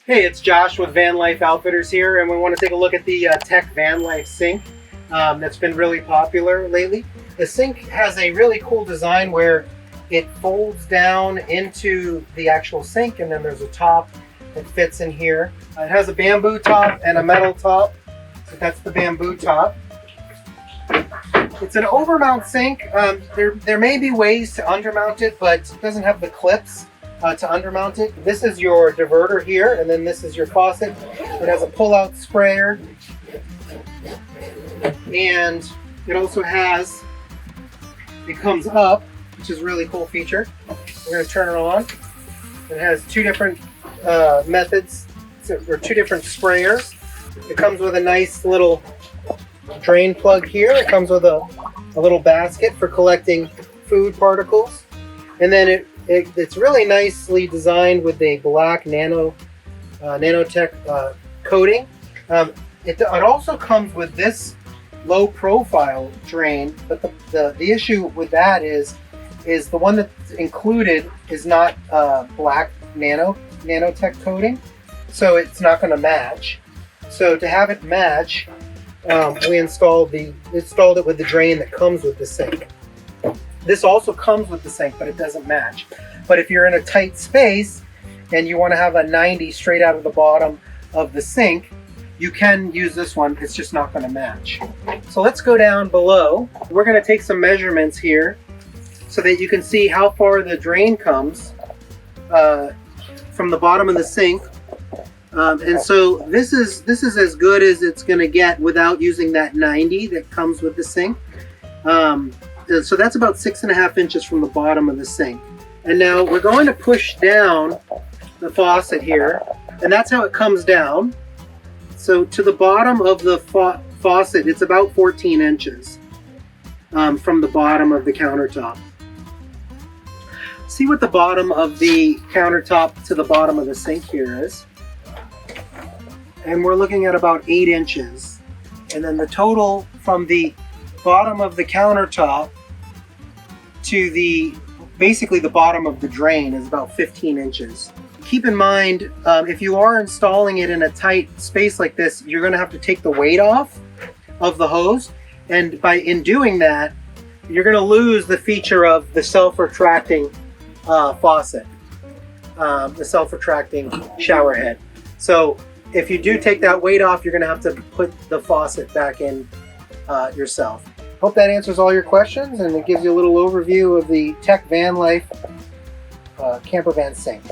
Hey, it's Josh with Vanlife Outfitters here, and we want to take a look at the Tech Vanlife sink that's been really popular lately. The sink has a really cool design where it folds down into the actual sink, and then there's a top that fits in here. It has a bamboo top and a metal top, so that's the bamboo top. It's an overmount sink. There may be ways to undermount it, but it doesn't have the clips to undermount it. This is your diverter here, and then this is your faucet. It has a pull-out sprayer, and it also has, it comes up, which is a really cool feature. We're going to turn it on. It has two different methods, or two different sprayers. It comes with a nice little drain plug here. It comes with a little basket for collecting food particles, and then it's really nicely designed with a black nanotech coating. It also comes with this low profile drain, but the issue with that is the one that's included is not black nanotech coating, so it's not going to match. So to have it match, we installed it with the drain that comes with the sink. This also comes with the sink, but it doesn't match. But if you're in a tight space and you want to have a 90 straight out of the bottom of the sink, you can use this one. It's just not going to match. So let's go down below. We're going to take some measurements here so that you can see how far the drain comes from the bottom of the sink. And so this is as good as it's going to get without using that 90 that comes with the sink. So that's about 6.5 inches from the bottom of the sink. And now we're going to push down the faucet here, and that's how it comes down. So to the bottom of the faucet, it's about 14 inches from the bottom of the countertop. See what the bottom of the countertop to the bottom of the sink here is. And we're looking at about 8 inches. And then the total from the bottom of the countertop to basically the bottom of the drain is about 15 inches. Keep in mind, if you are installing it in a tight space like this, you're going to have to take the weight off of the hose, and in doing that, you're going to lose the feature of the self-retracting faucet, the self-retracting shower head. So if you do take that weight off, you're going to have to put the faucet back in yourself. Hope that answers all your questions, and it gives you a little overview of the Tech Vanlife camper van sink.